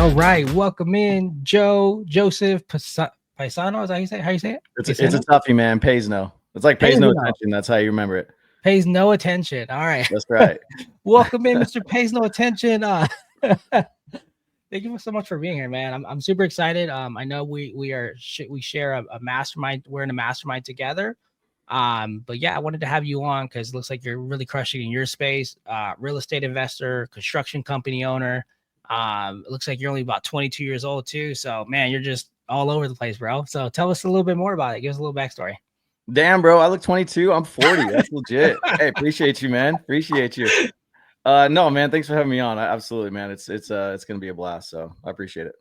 All right, welcome in Joseph Payseno. Is that how you say it? How you say it? It's a toughie, man. Pays no. It's like pays no Payseno. attention. That's how you remember it. Pays no attention. All right. That's right. Welcome in, Mr. Pays no attention. Thank you so much for being here, man. I'm super excited. I know we share a mastermind. We're in a mastermind together. But yeah, I wanted to have you on because it looks like you're really crushing in your space. Real estate investor, construction company owner. It looks like you're only about 22 years old too. So man, you're just all over the place, bro. So tell us a little bit more about it. Give us a little backstory. Damn, bro. I look 22. I'm 40. That's legit. Hey, appreciate you, man. Appreciate you. No, man. Thanks for having me on. Absolutely, man. It's gonna be a blast. So I appreciate it.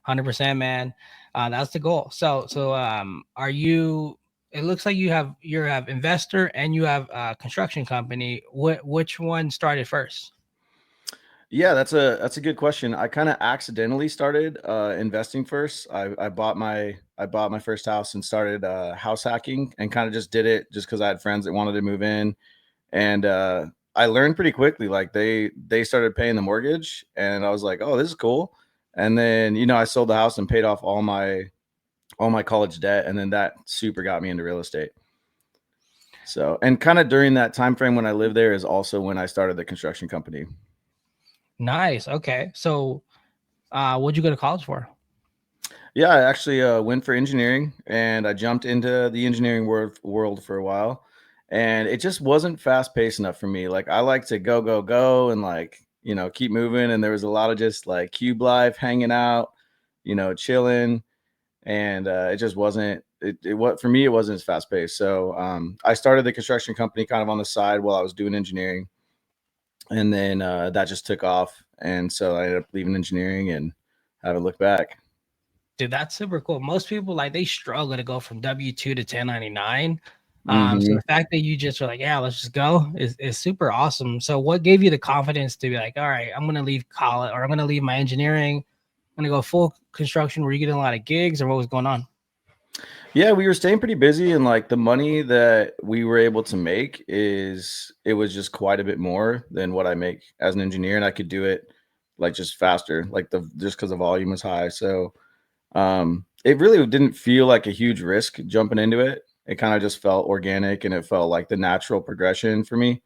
100%, man. That's the goal. So are you? It looks like you have investor and you have a construction company. Which one started first? Yeah, that's a good question. I kind of accidentally started investing first. I bought my first house and started house hacking and kind of just did it just because I had friends that wanted to move in, and I learned pretty quickly. Like they started paying the mortgage, and I was like, oh, this is cool. And then I sold the house and paid off all my college debt, and then that super got me into real estate. So, and kind of during that time frame when I lived there is also when I started the construction company. Nice. Okay. So, what'd you go to college for? Yeah, I actually went for engineering, and I jumped into the engineering world for a while, and it just wasn't fast paced enough for me. Like I like to go and like keep moving, and there was a lot of just like cube life, hanging out, chilling, and it just wasn't. What for me it wasn't as fast paced. So I started the construction company kind of on the side while I was doing engineering, and then that just took off, and so I ended up leaving engineering and haven't looked back. Dude, that's super cool. Most people like they struggle to go from W-2 to 1099. So Mm-hmm. the fact that you just are like, yeah, let's just go is super awesome. So what gave you the confidence to be like, all right, I'm gonna leave college or I'm gonna leave my engineering, I'm gonna go full construction? Were you getting a lot of gigs or what was going on? Yeah, we were staying pretty busy, and like the money that we were able to make it was just quite a bit more than what I make as an engineer, and I could do it like just faster, like just because the volume was high. So it really didn't feel like a huge risk jumping into it. It kind of just felt organic, and it felt like the natural progression for me.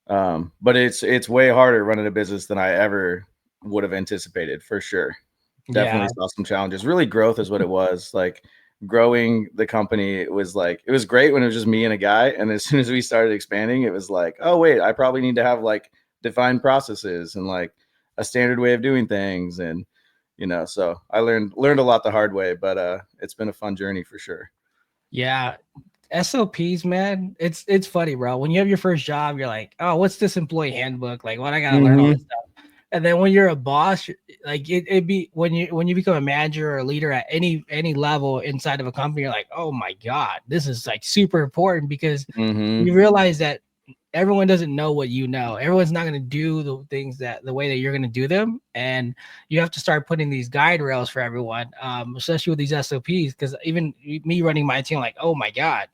But it's way harder running a business than I ever would have anticipated, for sure. Yeah, Definitely saw some challenges. Really, growth is what it was. Like growing the company, it was great when it was just me and a guy. And as soon as we started expanding, it was like, oh wait, I probably need to have like defined processes and like a standard way of doing things. And so I learned a lot the hard way, but it's been a fun journey for sure. yeah. SLPs, man, it's funny, bro. When you have your first job, you're like, oh, what's this employee handbook? Like, what I gotta learn all this stuff. And then when you're a boss, like it be when you become a manager or a leader at any level inside of a company, you're like, oh my God, this is like super important because Mm-hmm. you realize that everyone doesn't know what you know. Everyone's not going to do the things that the way that you're going to do them, and you have to start putting these guide rails for everyone, especially with these SOPs. Because even me running my team, like, oh my God,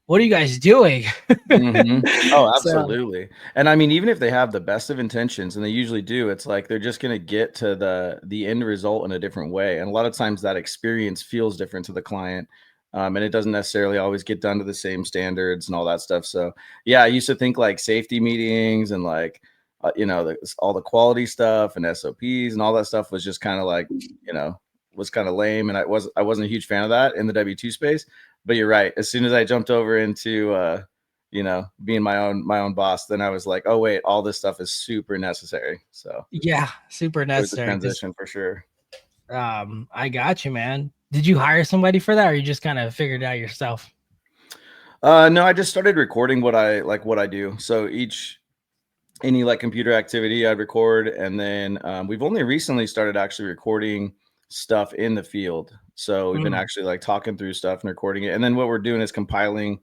what are you guys doing? Mm-hmm. Oh, So absolutely. And I mean, even if they have the best of intentions, and they usually do, it's like they're just going to get to the end result in a different way. And a lot of times that experience feels different to the client. And it doesn't necessarily always get done to the same standards and all that stuff. So yeah, I used to think like safety meetings and like, all the quality stuff and SOPs and all that stuff was just kind of like, was kind of lame. And I wasn't a huge fan of that in the W-2 space. But you're right. As soon as I jumped over into, being my own boss, then I was like, oh wait, all this stuff is super necessary. So yeah, super it was a necessary. transition for sure. I got you, man. Did you hire somebody for that, or you just kind of figured it out yourself? No, I just started recording what I do. So any like computer activity I'd record, and then we've only recently started actually recording stuff in the field. So we've been actually like talking through stuff and recording it, and then what we're doing is compiling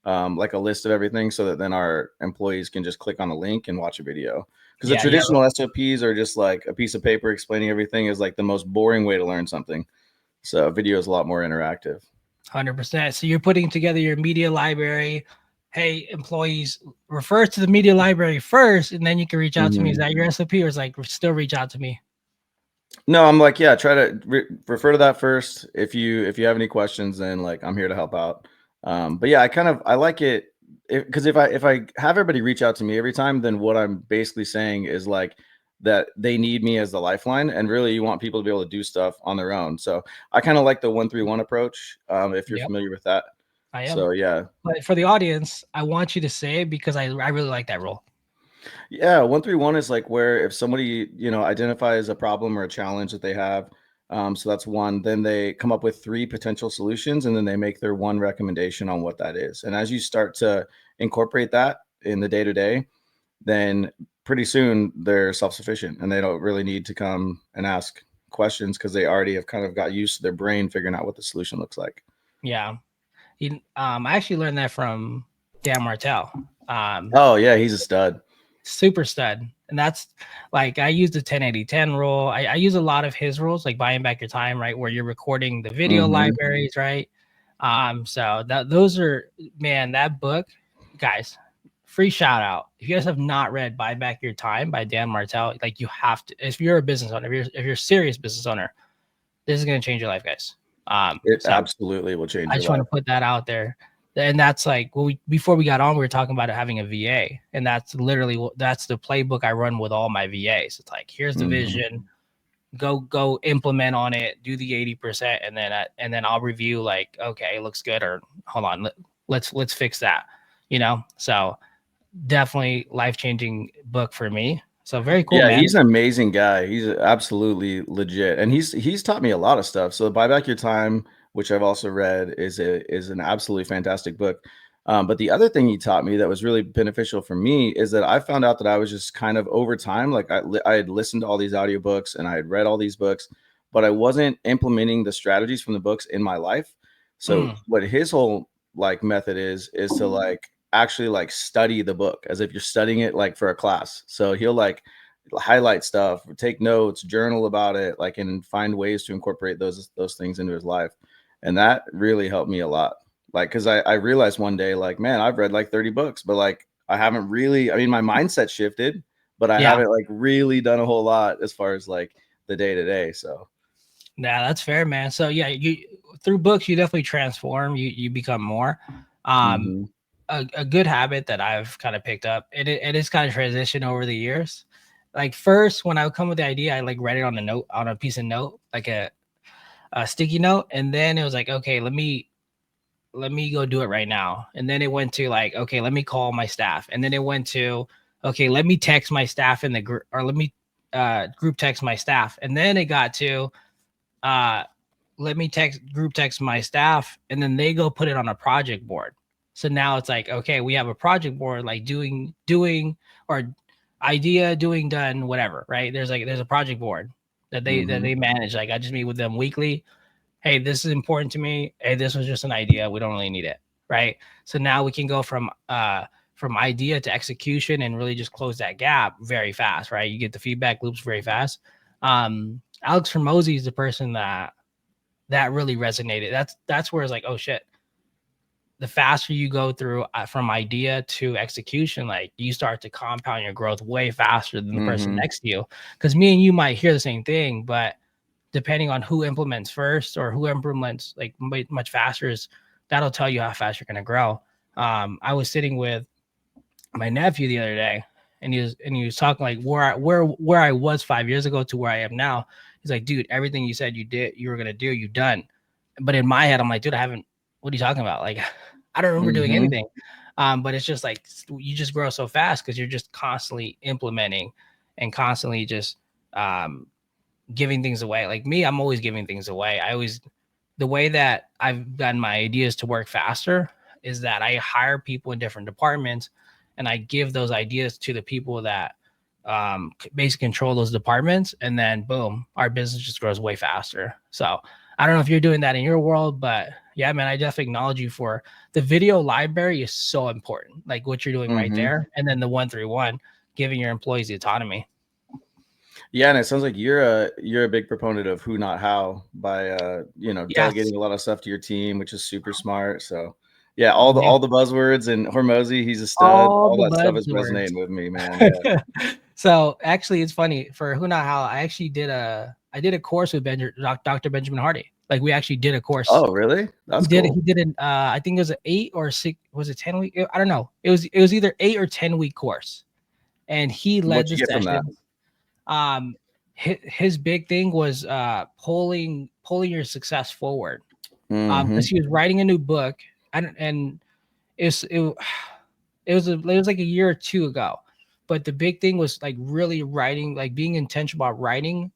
like a list of everything so that then our employees can just click on a link and watch a video. Because the Yeah, traditional SOPs are just like a piece of paper explaining everything is like the most boring way to learn something. So video is a lot more interactive. 100%. So you're putting together your media library. Hey, employees, refer to the media library first, and then you can reach out to me. Is Mhm. that your SOP, or is like still reach out to me? No, I'm like, yeah, try to refer to that first. If you have any questions, then like I'm here to help out. But yeah, I like it because if I have everybody reach out to me every time, then what I'm basically saying is like that they need me as the lifeline, and really you want people to be able to do stuff on their own. So I kind of like the 1-3-1 approach. If you're Yep, familiar with that. I am. So yeah, But for the audience, I want you to say it because I really like that role. yeah, 1-3-1 is like where if somebody, identifies a problem or a challenge that they have, so that's one, then they come up with three potential solutions and then they make their one recommendation on what that is. And as you start to incorporate that in the day to day, then pretty soon they're self-sufficient and they don't really need to come and ask questions because they already have kind of got used to their brain figuring out what the solution looks like. Yeah. I actually learned that from Dan Martell. Oh yeah, he's a stud. Super stud. And that's like I use the 10-80-10 rule. I use a lot of his rules, like buying back your time, right? Where you're recording the video Hmm. libraries, right? So those are, man, that book, guys, free shout out. If you guys have not read Buy Back Your Time by Dan Martell, like you have to, if you're a business owner, if you're a serious business owner, this is gonna change your life, guys. It So absolutely will change I your just want life. to put that out there. And that's like, well, before we got on, we were talking about having a VA, and that's literally that's the playbook I run with all my VAs. It's like, here's the Hmm. vision, go implement on it, do the 80%, and then I'll review like, okay, it looks good, or hold on, let's fix that, So definitely life changing book for me. So very cool, Yeah, man. he's an amazing guy. He's absolutely legit, and he's taught me a lot of stuff. So, Buy Back Your Time, which I've also read, is an absolutely fantastic book. But the other thing he taught me that was really beneficial for me is that I found out that I was just kind of over time, like I had listened to all these audiobooks and I had read all these books, but I wasn't implementing the strategies from the books in my life. So, Mm, what his whole like method is to like actually like study the book as if you're studying it like for a class. So he'll like highlight stuff, take notes, journal about it, like and find ways to incorporate those things into his life. And that really helped me a lot. Like because I realized one day, like, man, I've read like 30 books, but like I haven't really, I mean, my mindset shifted, but I yeah. haven't like really done a whole lot as far as like the day to day. So Yeah, that's fair, man. So yeah, you through books you definitely transform, you become more. Um mhm. a good habit that I've kind of picked up, it is kind of transitioned over the years. Like first when I would come with the idea, I like write it on a note, on a piece of note, like a sticky note, and then it was like, okay, let me go do it right now. And then it went to like, okay, let me call my staff. And then it went to, okay, let me text my staff in the group, or let me group text my staff. And then it got to uh let me group text my staff, and then they go put it on a project board. So now it's like, okay, we have a project board, like doing or idea, doing, done, whatever, right? There's a project board that Mhm. they manage. Like I just meet with them weekly. Hey, this is important to me. Hey, this was just an idea, we don't really need it, right? So now we can go from idea to execution and really just close that gap very fast, right? You get the feedback loops very fast. Alex Hormozi is the person that really resonated. That's where it's like, oh shit, the faster you go through from idea to execution, like you start to compound your growth way faster than the person Mhm. next to you. Because me and you might hear the same thing, but depending on who implements first or who implements like much faster, is that'll tell you how fast you're going to grow. I was sitting with my nephew the other day, and he was talking like where I was 5 years ago to where I am now. He's like, dude, everything you said you were gonna do, you've done. But in my head, I'm like, dude, I haven't. What are you talking about? Like, I don't remember doing Mhm. anything. But it's just like you just grow so fast because you're just constantly implementing and constantly just um, giving things away. Like me, I'm always giving things away. The way that I've gotten my ideas to work faster is that I hire people in different departments, and I give those ideas to the people that basically control those departments, and then boom, our business just grows way faster. So I don't know if you're doing that in your world, but yeah, man, I definitely acknowledge you for the video library is so important, like what you're doing right Mhm. there, and then the 1-3-1, giving your employees the autonomy. Yeah, and it sounds like you're a big proponent of who not how by Yes, delegating a lot of stuff to your team, which is super smart. So yeah, yeah, all the buzzwords and Hormozi, he's a stud. all All the that stuff is buzzwords. resonating with me, man. Yeah. So actually, it's funny for who not how. I actually did a. I did a course with Dr. Benjamin Hardy. Like we actually did a course. Oh, really? That's cool. He did an I think it was an 8 or 6, was it 10 week? I don't know. It was either 8 or 10 week course. And he led What'd the you get from that? session. His big thing was pulling your success forward. Because he was writing a new book, and it was like a year or two ago. But the big thing was like really writing, like being intentional about writing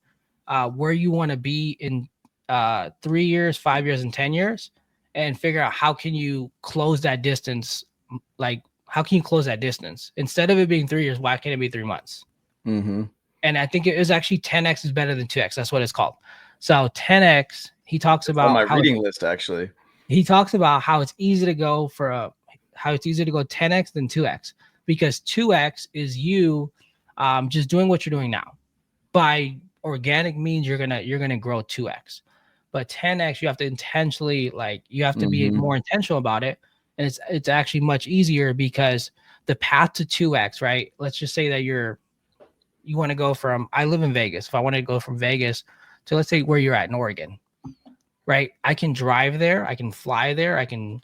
where you want to be in 3 years, 5 years, and 10 years, and figure out how can you close that distance. Like, how can you close that distance? Instead of it being 3 years, why can't it be 3 months? And I think it was actually 10x is better than 2x. That's what it's called. So 10x, he talks about on my reading list, actually. He talks about how it's easy to go 10x than 2x, because 2x is you just doing what you're doing now. By organic means, you're gonna grow 2x. But 10x, you have to intentionally, like, you have to be more intentional about it. And it's actually much easier, because the path to 2x, right? Let's just say that you want to go from, I live in Vegas. If I want to go from Vegas to, let's say, where you're at in Oregon, right? I can drive there. I can fly there. I can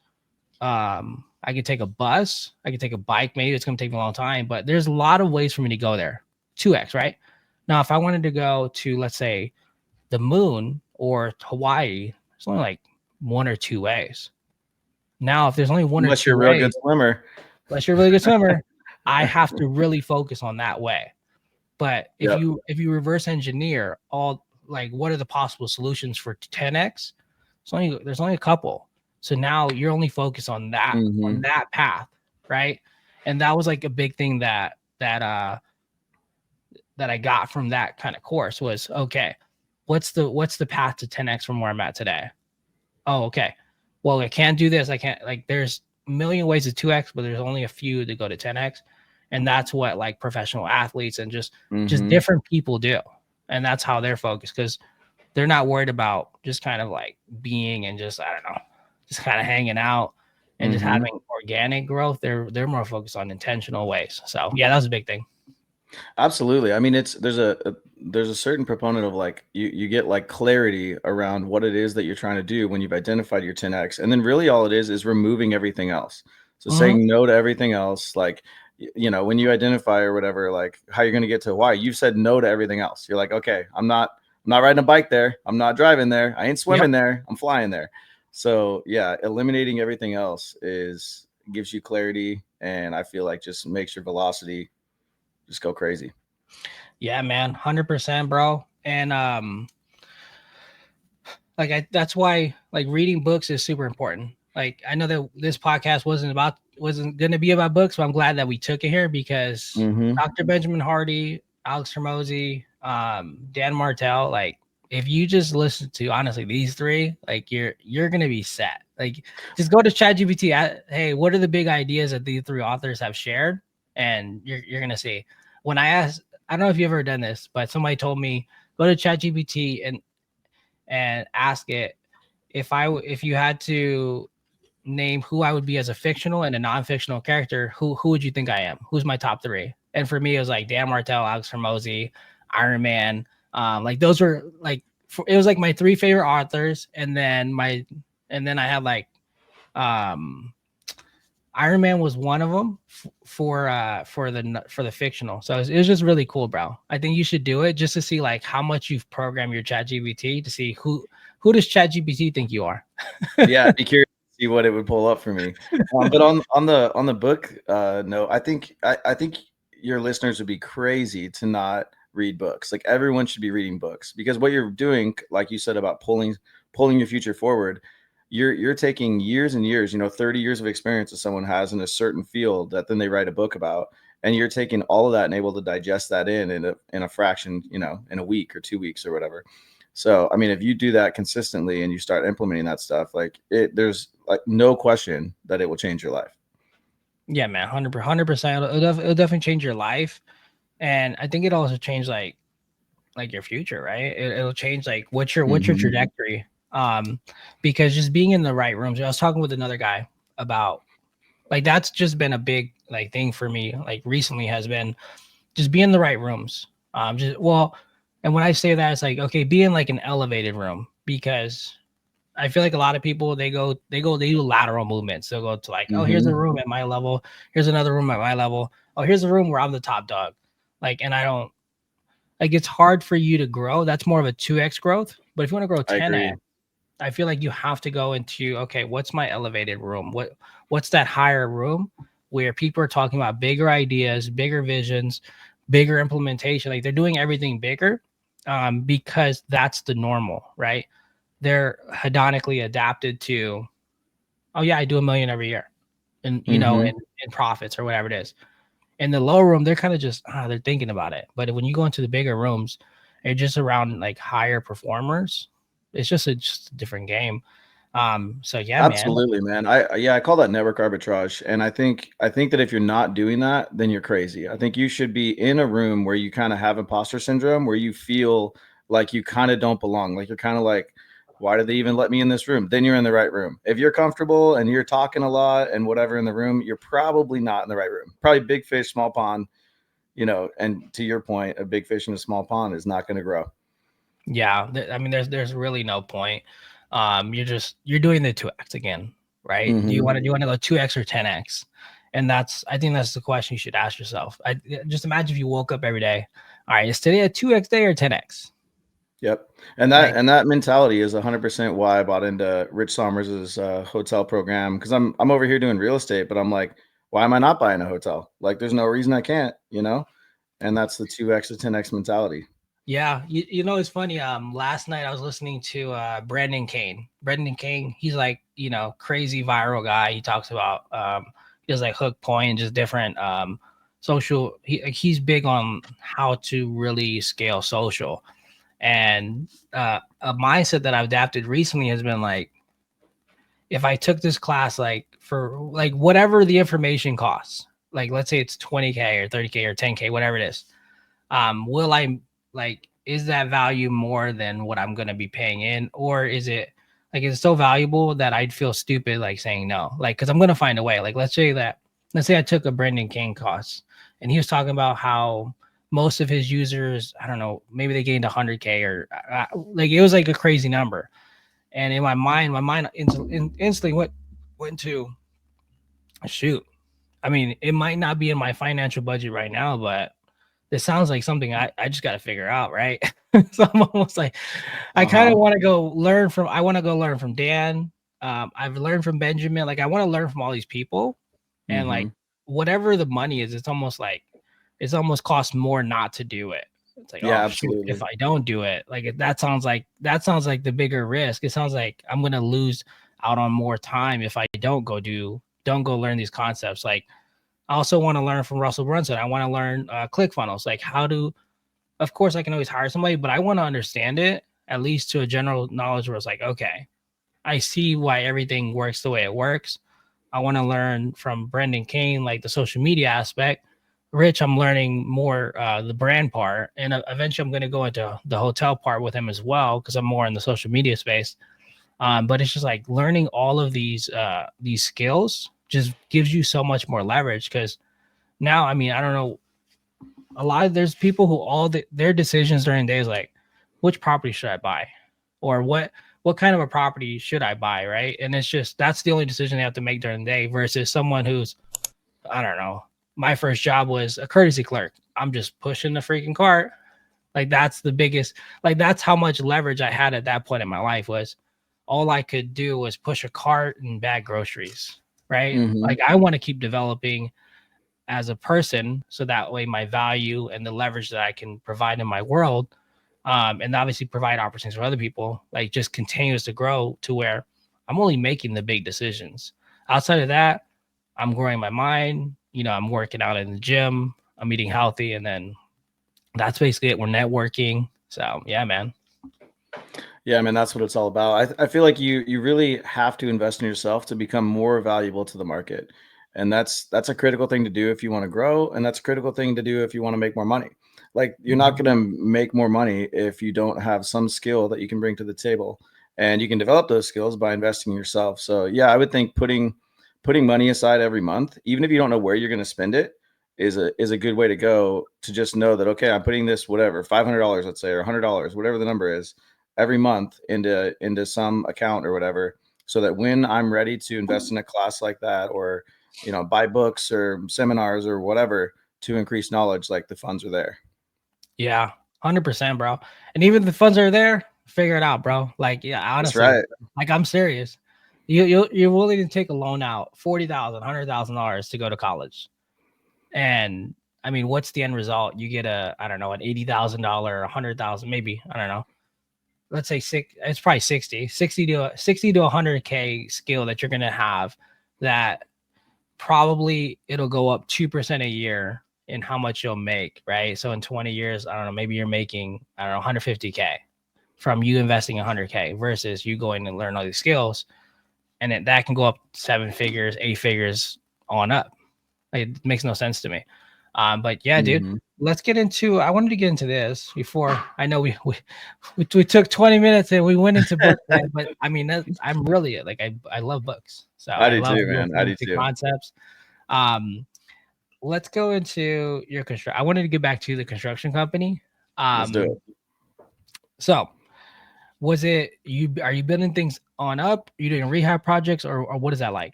take a bus. I can take a bike. Maybe it's going to take me a long time, but there's a lot of ways for me to go there. 2x, right? Now, if I wanted to go to, let's say, the moon or Hawaii, there's only like 1 or 2 ways. Now, if there's only one unless or 2 you're a real good swimmer, I have to really focus on that way. But if you reverse engineer all, like, what are the possible solutions for 10x? There's only a couple. So now you're only focused on that path, right? And that was like a big thing that I got from that kind of course was, okay, what's the path to 10x from where I'm at today? Oh, okay. Well, I can't do this. I can't, like, there's a million ways to 2x, but there's only a few to go to 10x. And that's what, like, professional athletes and just different people do. And that's how they're focused, because they're not worried about just kind of like being and just, I don't know, just kind of hanging out and just having organic growth. They're more focused on intentional ways. So yeah, that was a big thing. Absolutely. I mean, there's a certain proponent of, like, you get like clarity around what it is that you're trying to do when you've identified your 10x, and then really all it is removing everything else. So saying no to everything else, like, you know, when you identify or whatever, like how you're going to get to Hawaii, you've said no to everything else. You're like, okay, I'm not riding a bike there. I'm not driving there. I ain't swimming there. I'm flying there. So yeah, eliminating everything else gives you clarity, and I feel like just makes your velocity just go crazy. Yeah, man, 100%, bro. And that's why, like, reading books is super important. Like, I know that this podcast wasn't going to be about books, but I'm glad that we took it here, because Dr. Benjamin Hardy, Alex Hormozi, Dan Martell, like, if you just listen to, honestly, these three, like, you're going to be set. Like, just go to ChatGPT. Hey, what are the big ideas that these three authors have shared? And you're going to see. When I asked, I don't know if you've ever done this, but somebody told me, go to ChatGPT and ask it, if you had to name who I would be as a fictional and a non-fictional character, who would you think I am? Who's my top 3? And for me, it was like Dan Martell, Alex Hormozi, Iron Man. Like, those were like, it was like my 3 favorite authors, and then I had like Iron Man was one of them for the fictional. So it was just really cool, bro. I think you should do it just to see, like, how much you've programmed your ChatGPT, to see who does ChatGPT think you are. Yeah, I'd be curious to see what it would pull up for me. But on the book note, I think your listeners would be crazy to not read books. Like, everyone should be reading books, because what you're doing, like you said, about pulling your future forward, you're taking years and years, 30 years of experience that someone has in a certain field that then they write a book about, and you're taking all of that and able to digest that in a fraction, in a week or 2 weeks or whatever. So, I mean, if you do that consistently and you start implementing that stuff, like, there's like no question that it will change your life. Yeah, man, 100%. It'll definitely change your life, and I think it also change like your future, right? It'll change like what's your trajectory. Because just being in the right rooms. I was talking with another guy about, like, that's just been a big, like, thing for me, like, recently, has been just be in the right rooms. And when I say that, it's like, okay, be in like an elevated room, because I feel like a lot of people, they do lateral movements. They'll go to like, oh, here's a Mm-hmm. room at my level. Here's another room at my level. Oh, here's a room where I'm the top dog. Like, and I don't, like, it's hard for you to grow. That's more of a 2x growth. But if you want to grow I 10x, agree. I feel like you have to go into, okay, what's my elevated room? What's that higher room where people are talking about bigger ideas, bigger visions, bigger implementation? Like, they're doing everything bigger, because that's the normal, right? They're hedonically adapted to, oh yeah, I do 1 million every year, and Mm-hmm. in profits or whatever it is. In the lower room, they're kind of just they're thinking about it. But when you go into the bigger rooms, you're just around like higher performers. It's just a different game. So yeah, man. Absolutely, man. I call that network arbitrage. And I think that if you're not doing that, then you're crazy. I think you should be in a room where you kind of have imposter syndrome, where you feel like you kind of don't belong. Like you're kind of like, why did they even let me in this room? Then you're in the right room. If you're comfortable and you're talking a lot and whatever in the room, you're probably not in the right room. Probably big fish, small pond, and to your point, a big fish in a small pond is not going to grow. Yeah, I mean, there's really no point. You're doing the 2x again, right? Do you Mm-hmm. want to go 2x or 10x? And I think that's the question you should ask yourself. I just imagine if you woke up every day. All right, is today a 2x day or 10x? Yep. And that Like, and that mentality is 100% why I bought into Rich Sommers's hotel program, because I'm over here doing real estate, but I'm like, why am I not buying a hotel? Like there's no reason I can't. And that's the 2x to 10x mentality. yeah, it's funny. Last night I was listening to Brandon Kane. Brandon Kane, he's like, crazy viral guy. He talks about he does like hook point, just different social. He's big on how to really scale social. And a mindset that I've adapted recently has been like, if I took this class, like for like whatever the information costs, like let's say it's 20K or 30K or 10K, whatever it is, will I, like, is that value more than what I'm going to be paying in? Or is it like, it's so valuable that I'd feel stupid like saying no? Like, because I'm going to find a way. Like, let's say I took a Brendan King course, and he was talking about how most of his users, I don't know, maybe they gained 100K, or like it was like a crazy number. And in my mind instantly went to, shoot. I mean, it might not be in my financial budget right now, but this sounds like something I just got to figure out, right? So I'm almost like, I kind of Uh-huh. want to go learn from, I want to go learn from Dan. I've learned from Benjamin. Like, I want to learn from all these people, and like, Mm-hmm. whatever the money is, it's almost like, it's almost costs more not to do it. It's like, Yeah, oh shoot, if absolutely. I don't do it, like that sounds like the bigger risk. It sounds like I'm gonna lose out on more time if I don't go learn these concepts. Like, I also want to learn from Russell Brunson. I want to learn ClickFunnels, like how to. Of course, I can always hire somebody, but I want to understand it at least to a general knowledge where it's like, okay, I see why everything works the way it works. I want to learn from Brendan Kane, like the social media aspect. Rich, I'm learning more the brand part, and eventually I'm going to go into the hotel part with him as well because I'm more in the social media space. But it's just like learning all of these skills just gives you so much more leverage, because now, I mean, I don't know, there's people who their decisions during the day is like, which property should I buy, or what kind of a property should I buy, right? And it's just, that's the only decision they have to make during the day, versus someone who's, I don't know, my first job was a courtesy clerk. I'm just pushing the freaking cart. Like, that's the biggest, like, that's how much leverage I had at that point in my life. Was all I could do was push a cart and bag groceries, right? Mm-hmm. Like, I want to keep developing as a person, so that way my value and the leverage that I can provide in my world, and obviously provide opportunities for other people, like, just continues to grow to where I'm only making the big decisions. Outside of that, I'm growing my mind. I'm working out in the gym. I'm eating healthy, and then that's basically it. We're networking. So yeah, man. Yeah, I mean, that's what it's all about. I feel like you really have to invest in yourself to become more valuable to the market. And that's a critical thing to do if you want to grow, and that's a critical thing to do if you want to make more money. Like you're not Mhm. going to make more money if you don't have some skill that you can bring to the table. And you can develop those skills by investing in yourself. So, yeah, I would think putting money aside every month, even if you don't know where you're going to spend it, is a good way to go, to just know that, okay, I'm putting this, whatever, $500, let's say, or $100, whatever the number is, every month into some account or whatever, so that when I'm ready to invest in a class like that, or buy books or seminars or whatever to increase knowledge, like the funds are there. Yeah, 100%, bro. And even if the funds are there, figure it out, bro. Like, yeah, That's honestly, right. like I'm serious. You're willing to take a loan out, $40,000, $100,000 to go to college. And I mean, what's the end result? You get I don't know, an $80,000, 100,000, maybe, I don't know. Let's say it's probably 60 to 100K skill that you're going to have, that probably it'll go up 2% a year in how much you'll make, right? So in 20 years, I don't know, maybe you're making, I don't know, 150K from you investing 100K versus you going and learn all these skills. And that can go up 7 figures, 8 figures on up. Like, it makes no sense to me. But yeah, dude, let's get into, I wanted to get into this before. I know we took 20 minutes and we went into books, man, but I mean, I'm really like, I love books. So I do love too, man. I do too. concepts. Let's go into your construction. I wanted to get back to the construction company. Let's do it. So was it, are you building things on up? Are you doing rehab projects, or what is that like?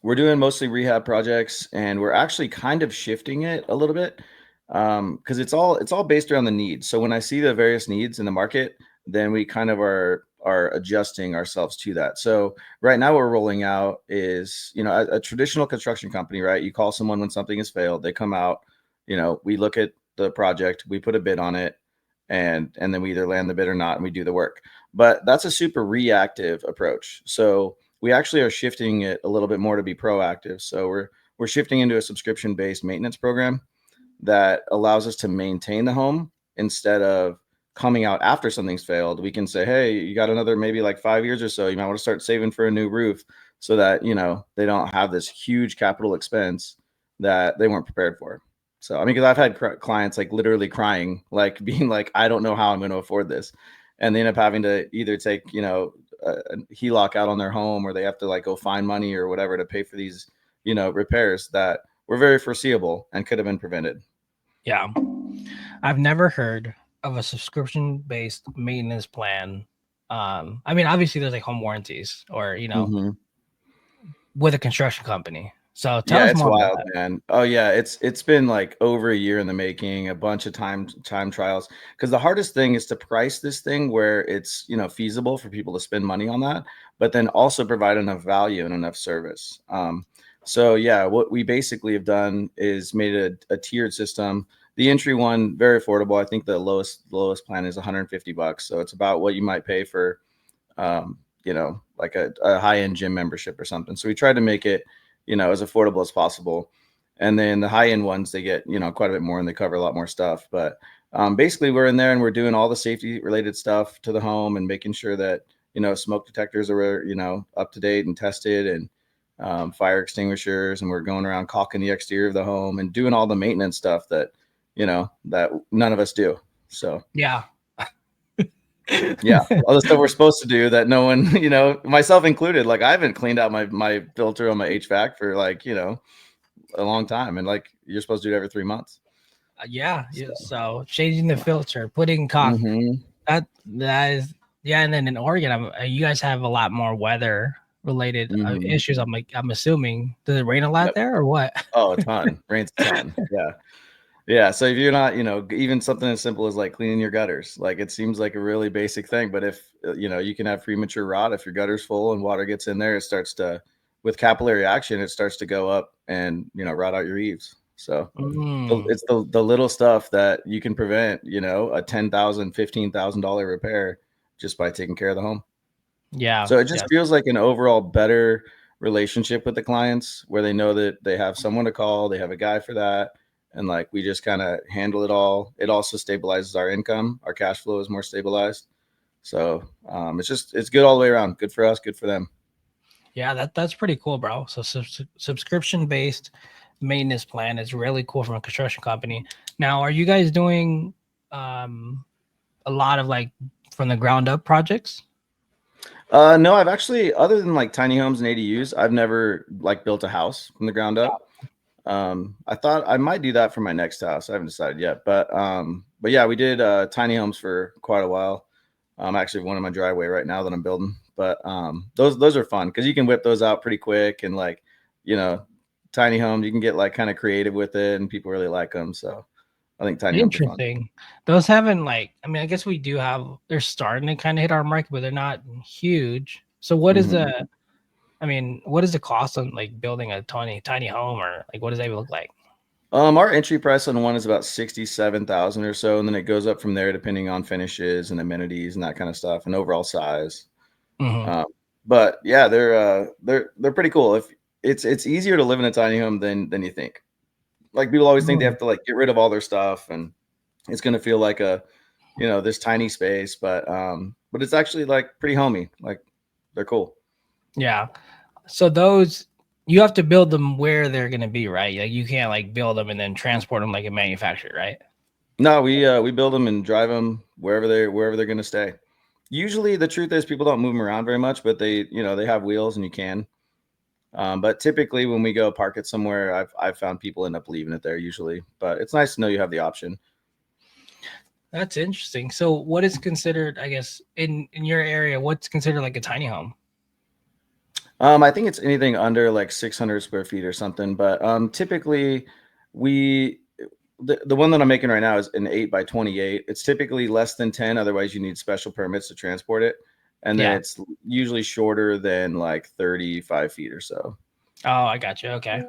We're doing mostly rehab projects, and we're actually kind of shifting it a little bit, because it's all based around the needs. So when I see the various needs in the market, then we kind of are adjusting ourselves to that. So right now, what we're rolling out is, a traditional construction company, right? You call someone when something has failed, they come out, we look at the project, we put a bid on it, and then we either land the bid or not, and we do the work. But that's a super reactive approach. So we actually are shifting it a little bit more to be proactive. So we're shifting into a subscription-based maintenance program that allows us to maintain the home instead of coming out after something's failed. We can say, hey, you got another maybe like 5 years or so, you might want to start saving for a new roof, so that they don't have this huge capital expense that they weren't prepared for. So I mean, because I've had clients like literally crying, like being like, I don't know how I'm going to afford this, and they end up having to either take a HELOC out on their home, or they have to like go find money or whatever to pay for these repairs that were very foreseeable and could have been prevented. Yeah, I've never heard of a subscription-based maintenance plan. I mean, obviously there's like home warranties, or with a construction company. So tell us It's more wild, about that. man. Oh yeah, it's been like over a year in the making, a bunch of time trials. Because the hardest thing is to price this thing where it's feasible for people to spend money on that, but then also provide enough value and enough service. So yeah, what we basically have done is made a tiered system. The entry one, very affordable. I think the lowest plan is $150. So it's about what you might pay for, like a high end gym membership or something. So we tried to make it as affordable as possible. And then the high end ones, they get, quite a bit more, and they cover a lot more stuff. But basically we're in there and we're doing all the safety related stuff to the home, and making sure that, smoke detectors are, up to date and tested, and fire extinguishers. And we're going around caulking the exterior of the home and doing all the maintenance stuff that, that none of us do. So Yeah. yeah, all the stuff we're supposed to do that no one, myself included, like I haven't cleaned out my filter on my HVAC for like, a long time, and like you're supposed to do it every 3 months. Yeah. So changing the filter, putting caulk, that is, yeah. And then in Oregon, you guys have a lot more weather related issues. I'm assuming, does it rain a lot there, or what? Oh, a ton. Rains a ton. Yeah. Yeah. So if you're not, even something as simple as like cleaning your gutters, like it seems like a really basic thing, but if, you can have premature rot if your gutter's full and water gets in there, it starts to, with capillary action, it starts to go up and, rot out your eaves. So it's the little stuff that you can prevent, a $10,000, $15,000 repair just by taking care of the home. Yeah. So it just feels like an overall better relationship with the clients, where they know that they have someone to call, they have a guy for that. And like, we just kind of handle it all. It also stabilizes our income. Our cash flow is more stabilized. So it's good all the way around. Good for us, good for them. Yeah, that's pretty cool, bro. So subscription based maintenance plan is really cool from a construction company. Now, are you guys doing a lot of like from the ground up projects? No, I've actually, other than like tiny homes and ADUs, I've never like built a house from the ground up. I thought I might do that for my next house. I haven't decided yet, but yeah, we did tiny homes for quite a while. Actually one in my driveway right now that I'm building, but those are fun because you can whip those out pretty quick, and like, you know, tiny homes, you can get like kind of creative with it, and people really like them. So I think tiny homes are fun. Interesting. Those haven't like, I mean, I guess we do have, they're starting to kind of hit our market, but they're not huge. So what is the, I mean, what is the cost on like building a tiny home, or like what does that even look like? Our entry price on one is about 67,000 or so, and then it goes up from there depending on finishes and amenities and that kind of stuff and overall size. Mhm. Um, but yeah, they're pretty cool. If it's easier to live in a tiny home than you think. Like people always think they Oh, have to like get rid of all their stuff, and it's going to feel like a, you know, this tiny space, but it's actually like pretty homey. Like they're cool. yeah. So those, you have to build them where they're going to be, right? Like you can't like build them and then transport them like a manufacturer, right? No, we build them and drive them wherever they're going to stay. Usually the truth is people don't move them around very much, but they, you know, they have wheels and you can. But typically when we go park it somewhere, I've found people end up leaving it there usually, but it's nice to know you have the option. That's interesting. So what is considered, I guess, in your area, what's considered like a tiny home? I think it's anything under like 600 square feet or something, but typically we the one that I'm making right now is an 8 by 28. It's typically less than 10, otherwise you need special permits to transport it, and then Yeah. it's usually shorter than like 35 feet or so. Oh, I got you. Okay.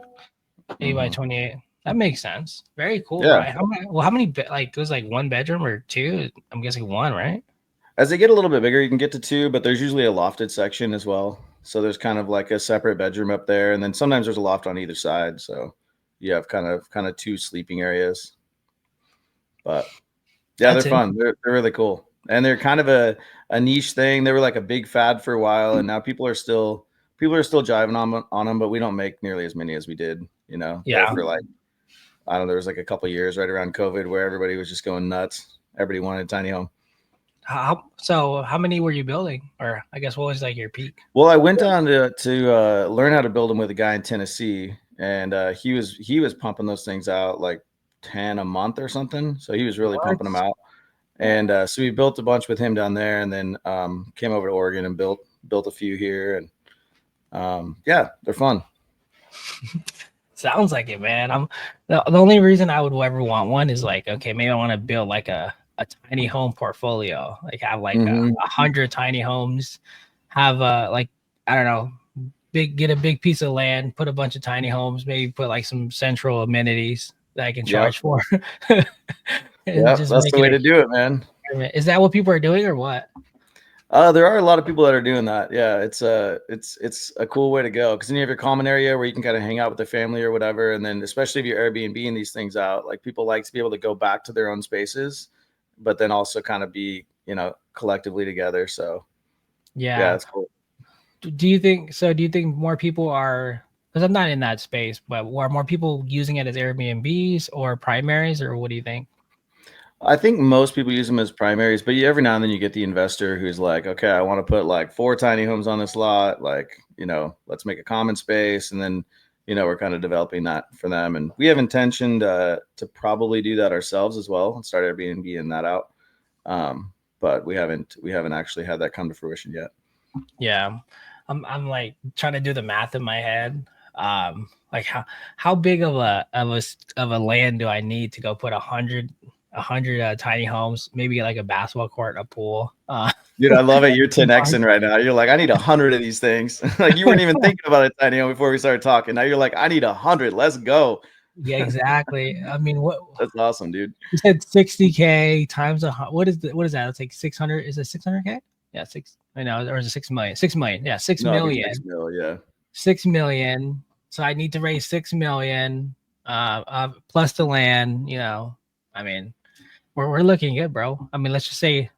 8 by Hmm. 28. That makes sense. Very cool, Yeah. right? How many, well, how many like it was like one bedroom or two? I'm guessing one, right? As they get a little bit bigger, you can get to two, but there's usually a lofted section as well. So there's kind of like a separate bedroom up there, and then sometimes there's a loft on either side. So you have kind of two sleeping areas. But yeah, they're That's it. fun. They're really cool, and they're kind of a niche thing. They were like a big fad for a while, and now people are still driving on them, but we don't make nearly as many as we did. You know, there Yeah. for like, I don't know, there was like a couple years right around COVID where everybody was just going nuts. Everybody wanted a tiny home. So how many were you building? Or I guess what was like your peak? Well, I went down to learn how to build them with a guy in Tennessee, and he was pumping those things out like 10 a month or something. So he was really What? pumping them out, and so we built a bunch with him down there, and then came over to Oregon and built a few here, and yeah, they're fun. Sounds like it, man. I'm the only reason I would ever want one is like, okay, maybe I want to build like a tiny home portfolio, like have like Hmm. 100 tiny homes, have like, I don't know, get a big piece of land, put a bunch of tiny homes, maybe put like some central amenities that I can Yep, charge for, and yep, just that's make the it way a to do it, man. pyramid. Is that what people are doing or what? There are a lot of people that are doing that. Yeah, it's a cool way to go because then you have your common area where you can kind of hang out with the family or whatever, and then especially if you're Airbnb these things out, like people like to be able to go back to their own spaces, but then also kind of be, you know, collectively together. So yeah, Yeah. it's cool. Do you think so? Do you think more people are, because I'm not in that space, but are more people using it as Airbnbs or primaries, or what do you think? I think most people use them as primaries, but every now and then you get the investor who's like, okay, I want to put like 4 tiny homes on this lot. Like, you know, let's make a common space. And then, you know, we're kind of developing that for them. And we have intention to probably do that ourselves as well and start Airbnb in that out. But we haven't actually had that come to fruition yet. Yeah, I'm like trying to do the math in my head. Like how big of a land do I need to go put a hundred tiny homes, maybe like a basketball court, a pool. Dude, I love it. You're 10Xing right now. You're like, I need 100 of these things. Like you weren't even thinking about a tiny home before we started talking. Now you're like, I need 100. Let's go. Yeah, exactly. I mean, what That's awesome, dude. you said 60K times what is that? It's like 600. Is it 600K? Yeah, six. I know, or is it 6 million? 6 million. Yeah, six No, it'd be 6 million. mil. Yeah. 6 million. So I need to raise 6 million, plus the land. I mean, we're looking good, bro. I mean, let's just say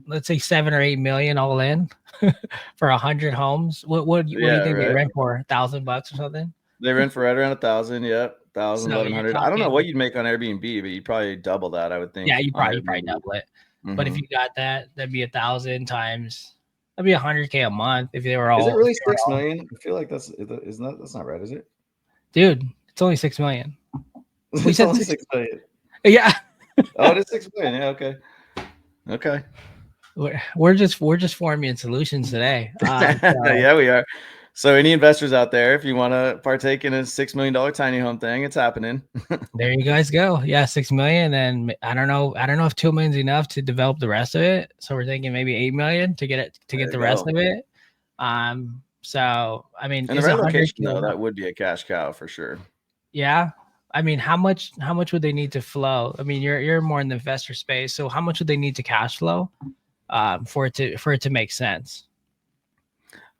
let's say 7 or 8 million all in for 100 homes. What do you Yeah, think they right. rent for? $1,000 or something? They rent for right around 1,000. Yep. 1,000, So you're 1,100. I don't know what talking, you'd make on Airbnb, but you'd probably double that, I would think, yeah, on you probably Airbnb. double it. But if Hmm. you got that, that'd be 1,000 times. That'd be 100K a month if they were Is it all. If really they were 6 all million? I feel like that's not right, is it? dude. It's only 6 million. We It's said only 6. 6 million. Yeah. Oh, it is 6 million. Yeah, okay. Okay. We're just forming solutions today. Yeah, we are. So any investors out there, if you want to partake in a $6 million tiny home thing, it's happening. There you guys go. Yeah, 6 million. And I don't know if 2 million is enough to develop the rest of it. So we're thinking maybe 8 million to get the rest of it. So I mean, in the is right 100 location though, that would be a cash cow for sure. Yeah. I mean, how much would they need to flow? I mean, you're more in the investor space, so how much would they need to cash flow for it to make sense?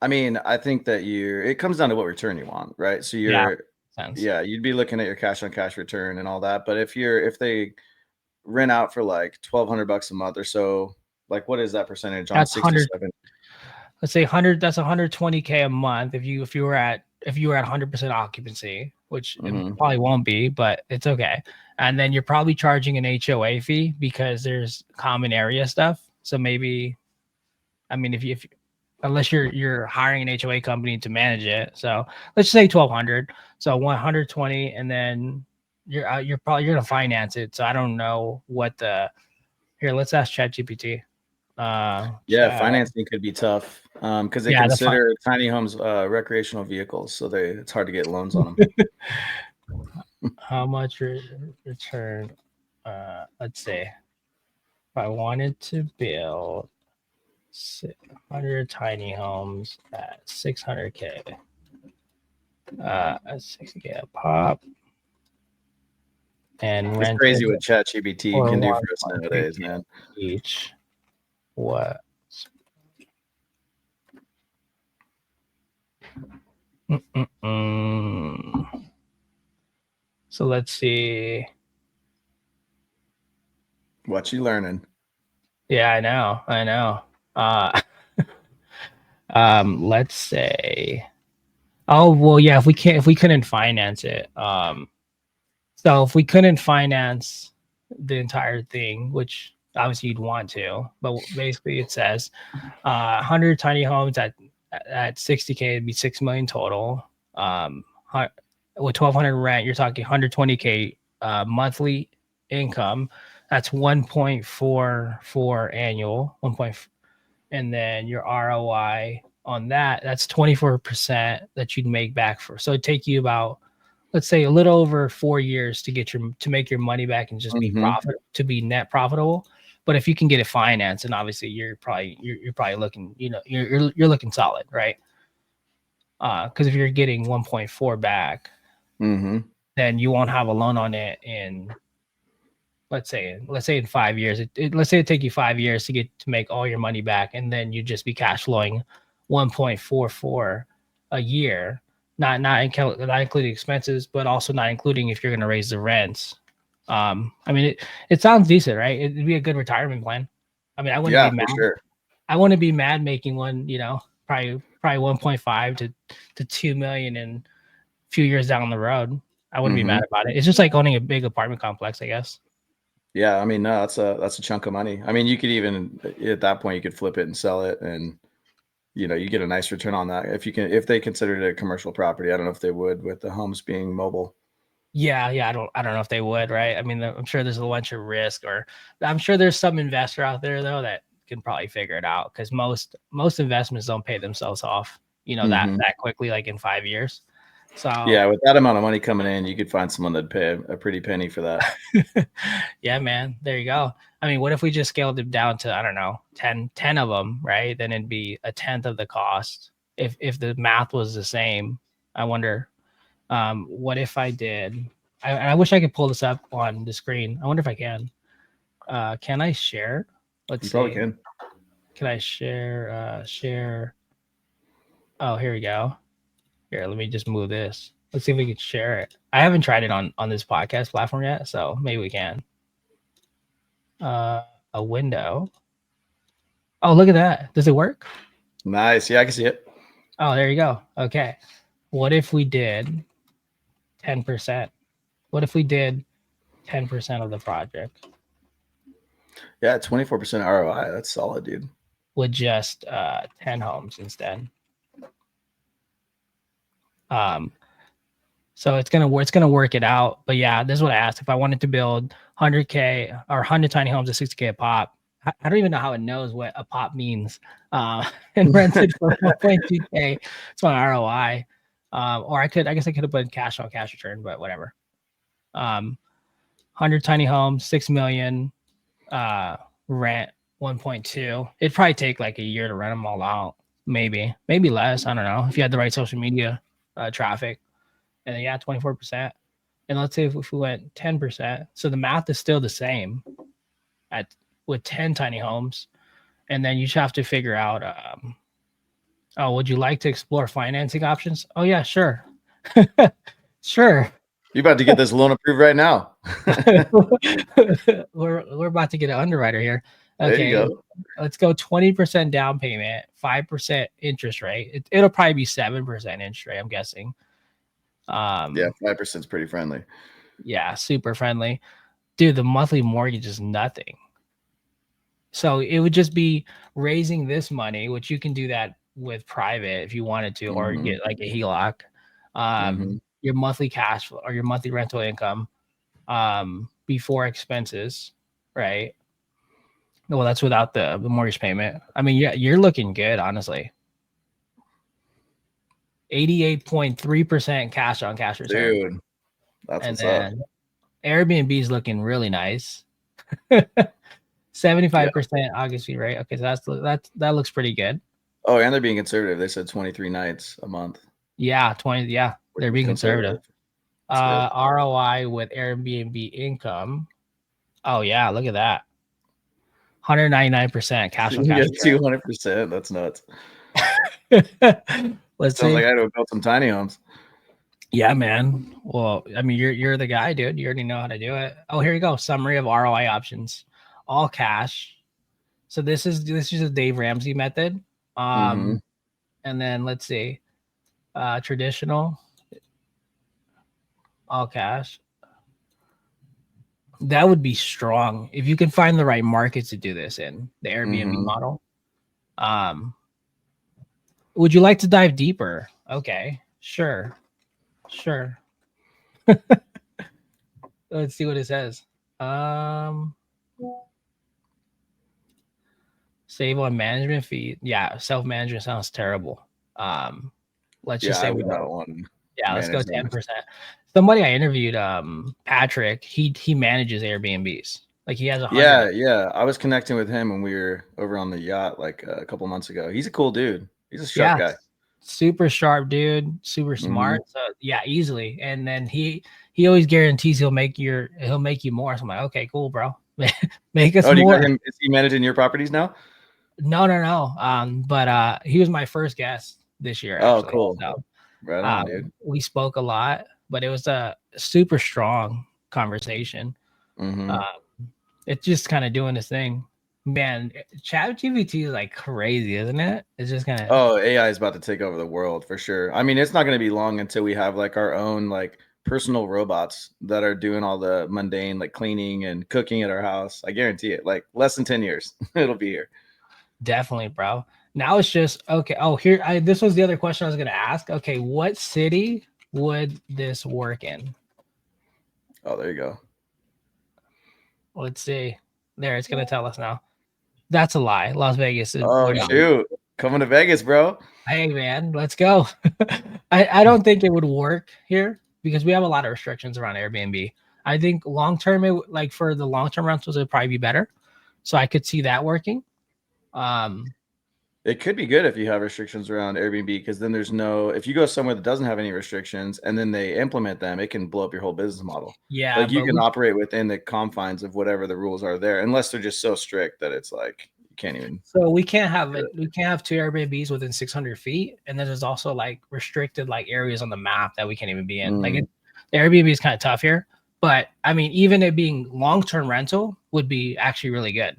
I mean, I think that it comes down to what return you want, right? So you'd be looking at your cash on cash return and all that. But if they rent out for like $1,200 a month or so, like what is that percentage on That's 67? Let's say 100. That's 120K a month if you were at 100% occupancy, which it probably won't be, but it's okay. And then you're probably charging an HOA fee because there's common area stuff. So maybe, I mean, if unless you're hiring an HOA company to manage it, so let's say 1,200. So 120, and then you're probably gonna finance it. So I don't know what here. Let's ask ChatGPT. Financing could be tough because they consider tiny homes recreational vehicles, so it's hard to get loans on them. How much return? Let's see. If I wanted to build 100 tiny homes at 600K, at 60K a pop, and it's crazy what ChatGPT can do for us nowadays, man. Each, what? So let's see. What you learning? Yeah, I know. Let's say. Oh well, yeah. If we couldn't finance it, so if we couldn't finance the entire thing, which obviously you'd want to, but basically it says 100 tiny homes at 60K, it'd be 6 million total. With 1,200 rent, you're talking 120K monthly income. That's 1.44 annual, and then your ROI on that's 24% that you'd make back for. So it'd take you about, let's say, a little over 4 years to make your money back and just be net profitable. But if you can get it financed, and obviously you're probably looking, you're looking solid, right? Because if you're getting 1.4 back, then you won't have a loan on it in, let's say in 5 years. Let's say it take you 5 years to make all your money back, and then you just be cash flowing 1.44 a year, not including expenses, but also not including if you're going to raise the rents. I mean, it sounds decent, right? It'd be a good retirement plan. I mean, I wouldn't be mad. Sure. I wouldn't be mad making one, probably 1.5 to 2 million in a few years down the road. I wouldn't be mad about it. It's just like owning a big apartment complex, I guess. Yeah, I mean, no, that's a chunk of money. I mean, you could even at that point you could flip it and sell it, and you get a nice return on that if they considered it a commercial property. I don't know if they would with the homes being mobile. Yeah, I don't know if they would, right? I mean, I'm sure there's a bunch of risk, or I'm sure there's some investor out there though that can probably figure it out, because most investments don't pay themselves off, that quickly, like in 5 years. So yeah, with that amount of money coming in, you could find someone that'd pay a pretty penny for that. Yeah, man, there you go. I mean, what if we just scaled it down to, I don't know, 10 of them, right? Then it'd be a tenth of the cost if the math was the same. I wonder, what if I did? I wish I could pull this up on the screen. I wonder if I can. Can I share? Let's see. Probably can. Can I share? Share. Oh, here we go. Here, let me just move this. Let's see if we can share it. I haven't tried it on this podcast platform yet, so maybe we can. A window. Oh, look at that. Does it work? Nice. Yeah, I can see it. Oh, there you go. Okay. What if we did 10%? What if we did 10% of the project? Yeah, 24% ROI. That's solid, dude. With just 10 homes instead. So it's gonna work it out. But yeah, this is what I asked. If I wanted to build 100K or 100 tiny homes at 60K a pop, I don't even know how it knows what a pop means. And rented for 1.2K. It's my ROI. Or I guess I could have put cash on cash return, but whatever. 100 tiny homes, 6 million, rent 1.2. It'd probably take like a year to rent them all out. Maybe less. I don't know. If you had the right social media traffic. And then, yeah, 24%. And let's say if we went 10%, so the math is still the same with 10 tiny homes. And then you just have to figure out, would you like to explore financing options? Oh yeah, sure. Sure. You're about to get this loan approved right now. we're about to get an underwriter here. Okay, there you go. Let's go 20% down payment, 5% interest rate. It'll probably be 7% interest rate, I'm guessing. Yeah, 5% is pretty friendly. Yeah, super friendly. Dude, the monthly mortgage is nothing. So it would just be raising this money, which you can do that with private if you wanted to, or get like a HELOC. Your monthly cash flow or your monthly rental income before expenses, right? Well, that's without the mortgage payment. I mean, yeah, you're looking good, honestly. 88.3% cash on cash return. Dude, that's and what's then up. Airbnb is looking really nice. 75% August fee rate. Okay, so that looks pretty good. Oh, and they're being conservative. They said 23 nights a month. Yeah, 20. Yeah, they're being conservative. ROI with Airbnb income. Oh yeah, look at that. 199% cash on cash. 200%. That's nuts. Let's Sounds see. like I had to build some tiny homes. Yeah, man. Well, I mean, you're the guy, dude. You already know how to do it. Oh, here you go. Summary of ROI options. All cash. So this is a Dave Ramsey method. And then let's see. Traditional. All cash. That would be strong if you can find the right markets to do this in the Airbnb model. Would you like to dive deeper? Okay, sure. Let's see what it says. Save on management fee. Yeah, self-management sounds terrible. Let's just say we don't want. Yeah, let's go 10%. Somebody I interviewed, Patrick, he manages Airbnbs. Like he has 100. Yeah. I was connecting with him when we were over on the yacht like a couple months ago. He's a cool dude. He's a sharp guy. Super sharp dude, super smart. So yeah, easily. And then he always guarantees he'll make you more. So I'm like, okay, cool, bro. Make us more. Is he managing your properties now? No. But he was my first guest this year. Oh, actually. cool. So, right on, dude. We spoke a lot, but it was a super strong conversation. It's just kind of doing this thing. Man, ChatGPT is like crazy, isn't it? It's just kind of. Oh, AI is about to take over the world for sure. I mean, it's not going to be long until we have like our own like personal robots that are doing all the mundane like cleaning and cooking at our house. I guarantee it. Like less than 10 years, it'll be here. Definitely, bro. Now it's just okay. Oh, this was the other question I was going to ask. Okay, what city would this work in? Oh, there you go. Let's see. There, it's going to tell us now. That's a lie. Las Vegas. Oh, shoot. Coming to Vegas, bro. Hey, man, let's go. I don't think it would work here because we have a lot of restrictions around Airbnb. I think long-term, for the long-term rentals, it would probably be better. So I could see that working. It could be good if you have restrictions around Airbnb because then if you go somewhere that doesn't have any restrictions and then they implement them, it can blow up your whole business model. Yeah. Like you can operate within the confines of whatever the rules are there, unless they're just so strict that it's like you can't even. So we can't have it. We can't have 2 Airbnbs within 600 feet. And then there's also like restricted like areas on the map that we can't even be in. Like the Airbnb is kind of tough here. But I mean, even it being long-term rental would be actually really good.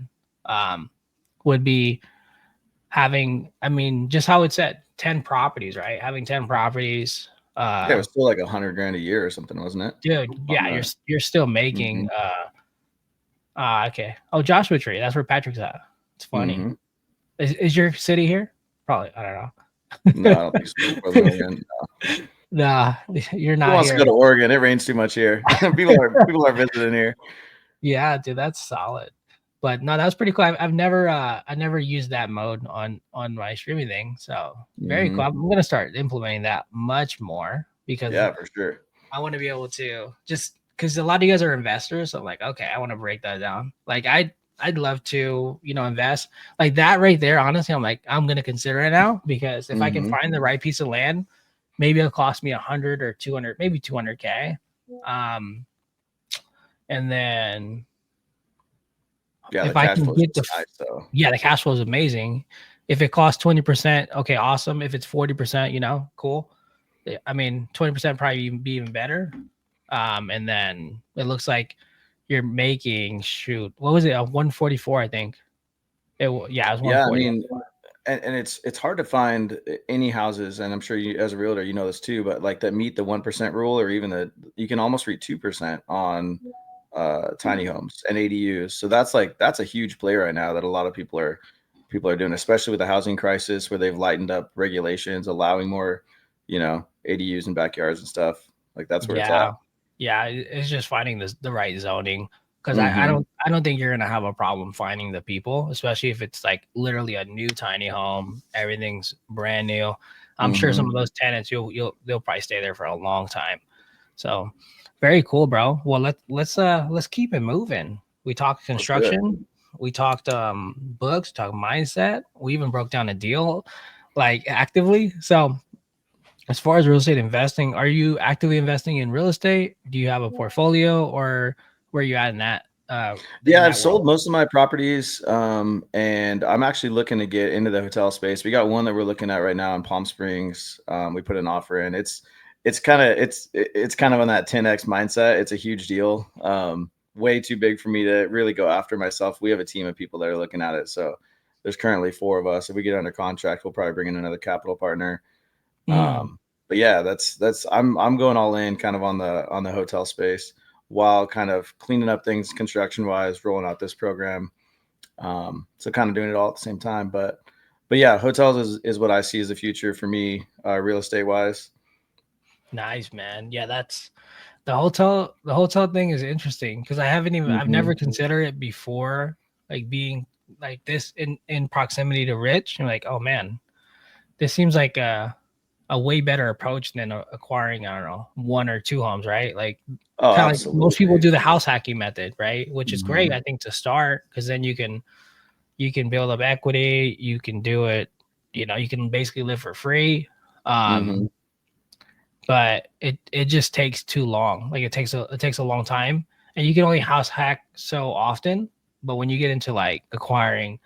Would be having, I mean, just how it said, 10 properties, right? Having 10 properties. Yeah, it was still like $100,000 a year or something, wasn't it? Dude, yeah, you're still making. Okay. Oh, Joshua Tree. That's where Patrick's at. It's funny. Is your city here? Probably. I don't know. No, I don't think so. No. Nah, you're Who not wants to go here. to Oregon? It rains too much here. People are visiting here. Yeah, dude, that's solid. But no, that was pretty cool. I never used that mode on my streaming thing. So very cool. Hmm. I'm gonna start implementing that much more because Yeah, for sure. I want to be able to just because a lot of you guys are investors. So I'm like, okay, I want to break that down. Like I'd love to, invest like that right there. Honestly, I'm like, I'm gonna consider it now because if I can Hmm. find the right piece of land, maybe it'll cost me 100 or 200, maybe 200K. Um, and then Yeah, the if I cash can flow is get just nice. So yeah, the cash flow is amazing. If it costs 20%, okay, awesome. If it's 40%, cool. I mean, 20% probably be even better. And then it looks like you're making shoot, what was it? A 144, I think. Yeah, it was yeah, I 140. mean, and it's hard to find any houses, and I'm sure you as a realtor you know this too, but like that meet the 1% rule, or even you can almost reach 2% on tiny homes and ADUs. So that's a huge play right now that a lot of people are doing, especially with the housing crisis where they've lightened up regulations, allowing more, ADUs and backyards and stuff. Like that's where it's at. Yeah. Yeah, it's just finding the right zoning because Hmm. I don't think you're gonna have a problem finding the people, especially if it's like literally a new tiny home, everything's brand new. I'm sure some Hmm. of those tenants they'll probably stay there for a long time. So very cool, bro. Well, let's keep it moving. We talked Let's do it. construction, we talked books, talked mindset, we even broke down a deal like actively. So as far as real estate investing, are you actively investing in real estate? Do you have a portfolio or where are you at in that Yeah, I've world? sold most of my properties, and I'm actually looking to get into the hotel space. We got one that we're looking at right now in Palm Springs. We put an offer in. It's kind of on that 10x mindset. It's a huge deal. Way too big for me to really go after myself. We have a team of people that are looking at it. So there's currently four of us. If we get under contract, we'll probably bring in another capital partner. Mm, But yeah, that's I'm going all in kind of on the hotel space while kind of cleaning up things construction wise, rolling out this program. So kind of doing it all at the same time. But yeah, hotels is what I see as the future for me, real estate wise. nice, man. Yeah, that's the hotel thing is interesting because I've Hmm. never considered it before, like being like this in proximity to rich. You're like, oh man, this seems like a way better approach than acquiring, I don't know, one or two homes, right? Like Oh, kind of like most people absolutely. do the house hacking method, right? Which is great, Hmm. I think, to start because then you can build up equity, you can do it, you can basically live for free. Hmm. But it just takes too long. Like it takes a long time and you can only house hack so often. But when you get into like acquiring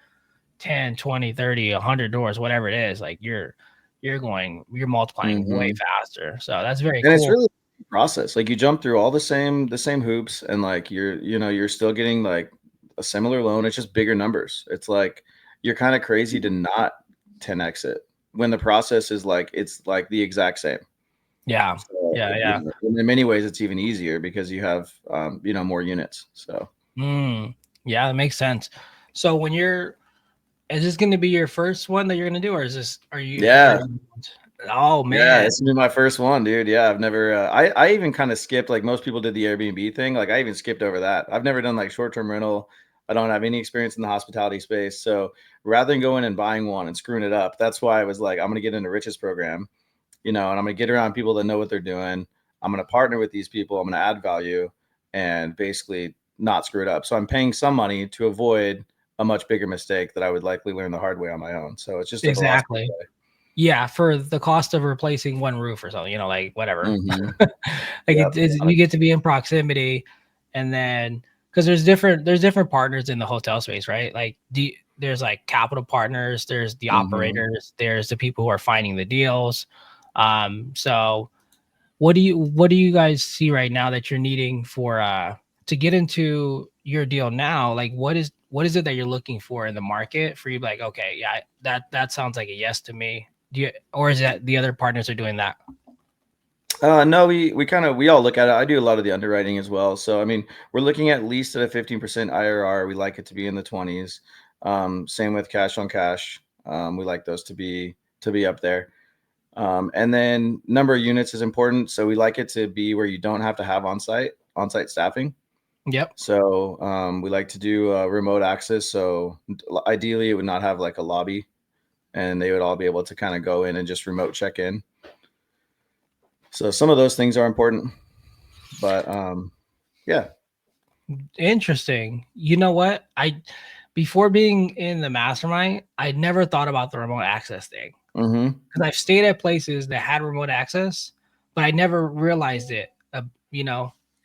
10, 20, 30, 100 doors, whatever it is, like you're multiplying way Hmm. faster. So that's very And it's cool. really a process. Like you jump through all the same hoops, and like you're still getting like a similar loan. It's just bigger numbers. It's like you're kind of crazy to not 10x it when the process is like it's like the exact same. Yeah. So Yeah. Yeah. and in many ways, it's even easier because you have more units. So Yeah, that makes sense. So is this going to be your first one that you're going to do, or have you yeah, already? Oh yeah, man. it's gonna be my first one, dude. Yeah, I've never. I even kind of skipped like most people did the Airbnb thing. Like I even skipped over that. I've never done like short term rental. I don't have any experience in the hospitality space. So rather than going and buying one and screwing it up, that's why I was like, I'm gonna get into Rich's program, and I'm gonna get around people that know what they're doing. I'm gonna partner with these people. I'm gonna add value and basically not screw it up. So I'm paying some money to avoid a much bigger mistake that I would likely learn the hard way on my own. So it's just a philosophy Exactly. Yeah, for the cost of replacing one roof or something, like play. whatever. Mm-hmm. Like Yep. you get to be in proximity, and then because there's different partners in the hotel space, right? Like there's like capital partners, there's the Mm-hmm. operators, there's the people who are finding the deals. So what do you guys see right now that you're needing for to get into your deal now? Like what is it that you're looking for in the market for you? Like, okay, yeah, that sounds like a yes to me. Do you, or is that the other partners are doing that? No, we all look at it. I do a lot of the underwriting as well. So I mean, we're looking at least at a 15% IRR. We like it to be in the 20s. Same with cash on cash. We like those to be up there. And then number of units is important. So we like it to be where you don't have to have on-site staffing. Yep. So we like to do remote access. So ideally it would not have like a lobby, and they would all be able to kind of go in and just remote check in. So some of those things are important, but yeah. Interesting. You know what? Before being in the mastermind, I never thought about the remote access thing. Because I've stayed at places that had remote access, but I never realized it.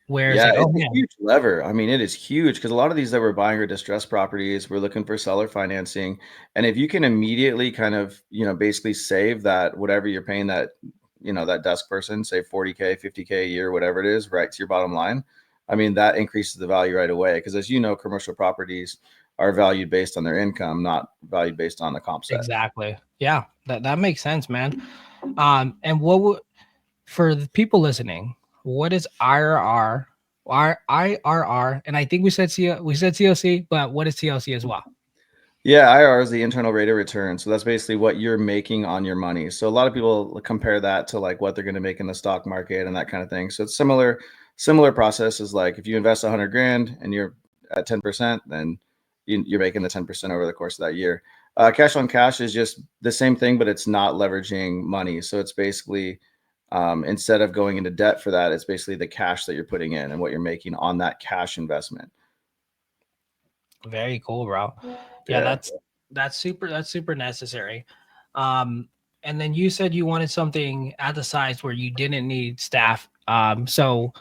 Where it's Yeah, like, oh it's a man, huge lever. I mean, it is huge because a lot of these that we're buying are distressed properties. We're looking for seller financing. And if you can immediately kind of, basically save that, whatever you're paying that, that desk person, say 40K, 50K a year, whatever it is, right to your bottom line. I mean, that increases the value right away. Because as you know, commercial properties are valued based on their income, not valued based on the comp set. exactly. Yeah, that makes sense, man. And for the people listening, what is IRR? IRR, and I think we said TLC, but what is TLC as well? Yeah, IRR is the internal rate of return. So that's basically what you're making on your money. So a lot of people compare that to like what they're going to make in the stock market and that kind of thing. So it's similar process is like if you invest 100 grand and you're at 10%, then you're making the 10% over the course of that year. Cash on cash is just the same thing, but it's not leveraging money. So it's basically instead of going into debt for that, it's basically the cash that you're putting in and what you're making on that cash investment. Very cool, bro. Yeah, that's super necessary. And then you said you wanted something at the size where you didn't need staff. So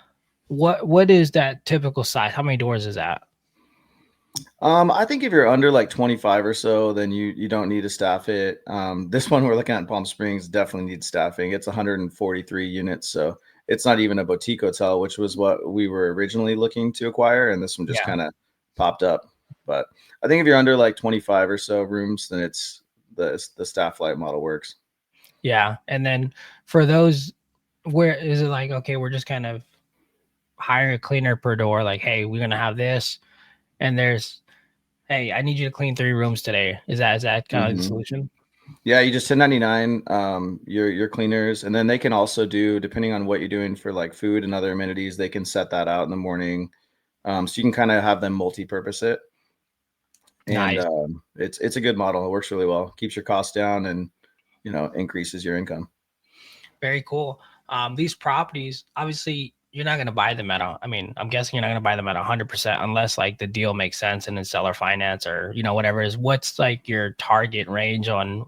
what is that typical size? How many doors is that? I think if you're under like 25 or so, then you don't need to staff it. This one we're looking at in Palm Springs definitely needs staffing. It's 143 units, so it's not even a boutique hotel, which was what we were originally looking to acquire, and this one just kind of popped up. But I think if you're under like 25 or so rooms, then it's the staff light model works. Yeah, and then for those, where is it like, okay, we're just kind of hiring a cleaner per door, like, hey, we're gonna have this, and there's, hey, I need you to clean 3 rooms today. Is that kind of the solution? Yeah, you just 1099 your cleaners, and then they can also do, depending on what you're doing for like food and other amenities, they can set that out in the morning. So you can kind of have them multi-purpose it. And Nice. it's a good model. It works really well. Keeps your costs down and increases your income. Very cool. These properties, obviously, you're not going to buy them I'm guessing you're not going to buy them at 100% unless like the deal makes sense and then seller finance or, whatever is. What's like your target range on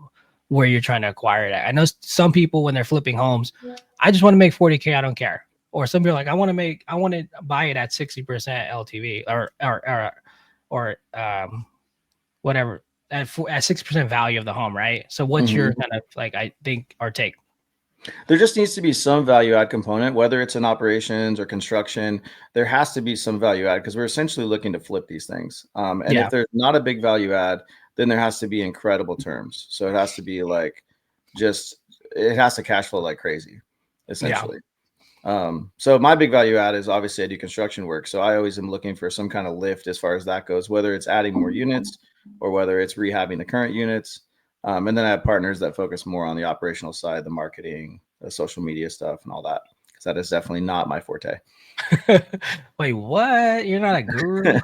where you're trying to acquire it at? I know some people, when they're flipping homes, I just want to make 40K. I don't care. Or some people are like, I want to buy it at 60% LTV or whatever at 60% value of the home. Right. So what's your kind of like, I think, our take? There just needs to be some value add component, whether it's in operations or construction. There has to be some value add because we're essentially looking to flip these things. And if there's not a big value add, then there has to be incredible terms. So it has to be like it has to cash flow like crazy, essentially. So my big value add is obviously I do construction work. So I always am looking for some kind of lift as far as that goes, whether it's adding more units or whether it's rehabbing the current units. And then I have partners that focus more on the operational side, the marketing, the social media stuff, and all that. Because that is definitely not my forte. Wait, what? You're not a guru?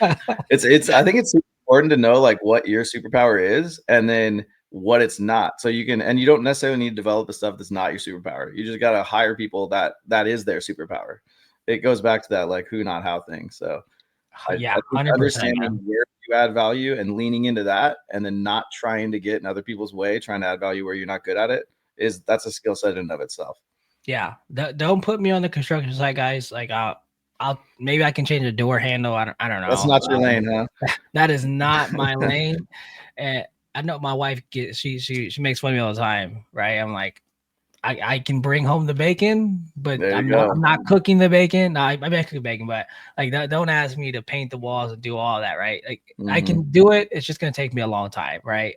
I think it's important to know like what your superpower is, and then what it's not. So you don't necessarily need to develop the stuff that's not your superpower. You just got to hire people that is their superpower. It goes back to that like who, not how thing. So I think 100%, understanding where you add value and leaning into that, and then not trying to get in other people's way, trying to add value where you're not good at it, that's a skill set in and of itself. Yeah, don't put me on the construction side, guys. Like I'll maybe I can change a door handle. I don't know. That's not your lane, huh? That is not my lane. And I know my wife she makes fun of me all the time, right? I'm like, I can bring home the bacon, but I'm not cooking the bacon. No, I cook bacon, but like don't ask me to paint the walls and do all that, right? Like I can do it. It's just gonna take me a long time, right?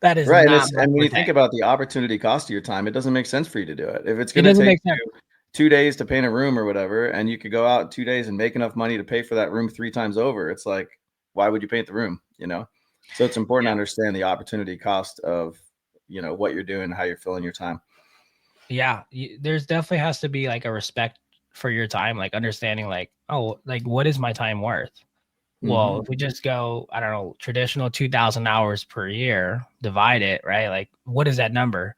That is right. not. And when you think about the opportunity cost of your time, it doesn't make sense for you to do it. If it's It gonna doesn't take make sense. you 2 days to paint a room or whatever, and you could go out in 2 days and make enough money to pay for that room 3 times over, it's like, why would you paint the room? So it's important to understand the opportunity cost of you know, what you're doing, how you're filling your time. Yeah, there's definitely has to be like a respect for your time, like understanding like, oh, like what is my time worth? Well, if we just go, I don't know, traditional 2,000 hours per year, divide it, right? Like, what is that number?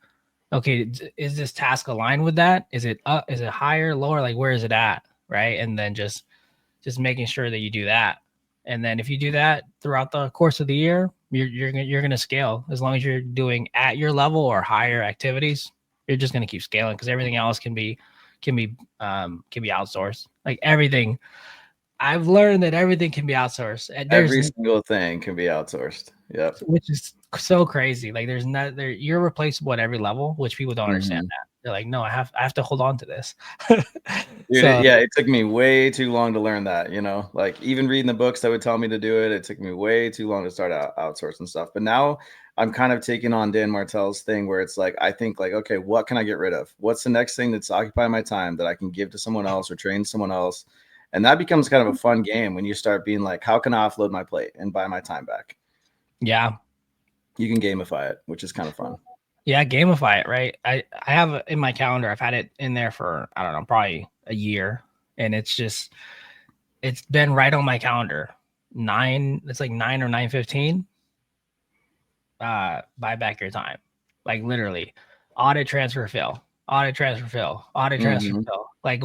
Okay, is this task aligned with that? Is it up? Is it higher, lower? Like, where is it at, right? And then just making sure that you do that. And then if you do that throughout the course of the year, you're gonna scale as long as you're doing at your level or higher activities. You're just gonna keep scaling because everything else can be outsourced. Like everything, I've learned that everything can be outsourced. And Every single thing can be outsourced. Yep. which is so crazy. Like there's not there you're replaceable at every level, which people don't understand that. They're like, no, I have to hold on to this. Dude, So yeah, it took me way too long to learn that, you know, like even reading the books that would tell me to do it, it took me way too long to start outsourcing stuff. But now I'm kind of taking on Dan Martell's thing where it's like, I think like, okay, what can I get rid of? What's the next thing that's occupying my time that I can give to someone else or train someone else? And that becomes kind of a fun game when you start being like, how can I offload my plate and buy my time back? yeah. You can gamify it, which is kind of fun. Yeah, gamify it, right? I have in my calendar, I've had it in there for, I don't know, probably a year. And it's been right on my calendar. It's like 9 or 9:15. Buy back your time. Like literally, audit, transfer, fill, audit, transfer, fill, audit, transfer, fill. Like,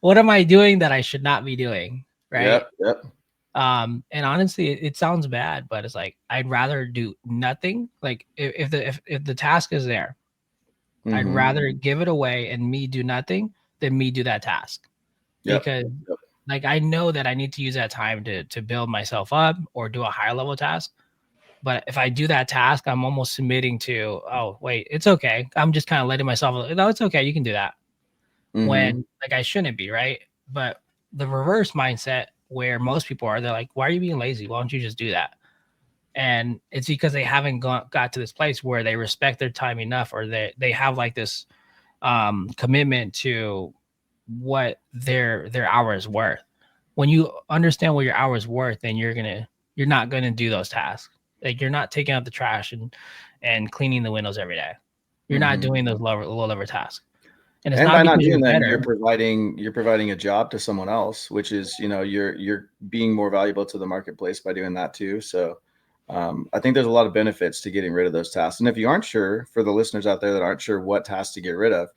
what am I doing that I should not be doing? Right. Yep. And honestly, it sounds bad, but it's like I'd rather do nothing. Like if the task is there, I'd rather give it away and me do nothing than me do that task. Because like I know that I need to use that time to build myself up or do a higher level task. But if I do that task, I'm almost submitting to, oh wait, it's okay. I'm just kind of letting myself, no, it's okay, you can do that. When like I shouldn't be, right? But the reverse mindset where most people are, they're like, why are you being lazy? Why don't you just do that? And it's because they haven't got to this place where they respect their time enough, or they have like this commitment to what their hour is worth. When you understand what your hour is worth, then you're not gonna do those tasks. Like you're not taking out the trash and cleaning the windows every day. You're not doing those low level tasks. And it's not by not because doing you're that, better. you're providing a job to someone else, which is, you know, you're being more valuable to the marketplace by doing that too. So I think there's a lot of benefits to getting rid of those tasks. And if you aren't sure, for the listeners out there that aren't sure what tasks to get rid of,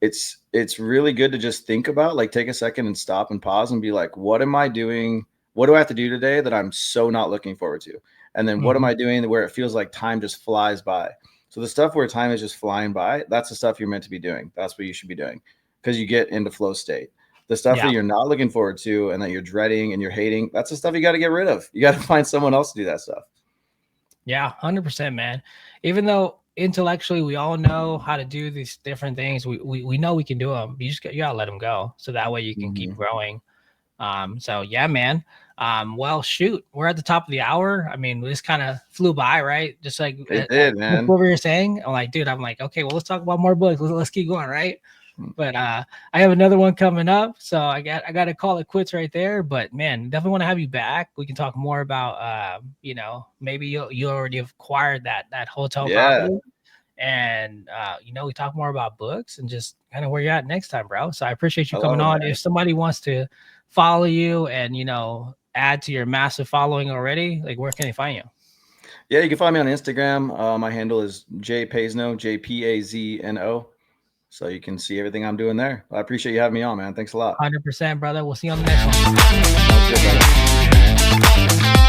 it's really good to just think about, like, take a second and stop and pause and be like, what am I doing? What do I have to do today that I'm so not looking forward to? And then what am I doing where it feels like time just flies by? So the stuff where time is just flying by, that's the stuff you're meant to be doing. That's what you should be doing because you get into flow state. The stuff that you're not looking forward to and that you're dreading and you're hating, that's the stuff you got to get rid of. You got to find someone else to do that stuff. Yeah, 100%, man. Even though intellectually we all know how to do these different things, we know we can do them. You gotta let them go, so that way you can keep growing. So yeah, man. Well, shoot, we're at the top of the hour. I mean, this kind of flew by, right? Just like it did, man. What we were saying. I'm like, dude, okay, well, let's talk about more books. Let's keep going, right? But I have another one coming up, so I got to call it quits right there. But man, definitely want to have you back. We can talk more about, you know, maybe you already have acquired that hotel property, and you know, we talk more about books and just kind of where you're at next time, bro. So I appreciate you coming on. Man. If somebody wants to follow you and, you know, add to your massive following already, like, where can they find you? Yeah, you can find me on Instagram. My handle is Payseno, JPAZNO. So you can see everything I'm doing there. I appreciate you having me on, man. Thanks a lot. 100%, brother. We'll see you on the next one. Sounds good, brother.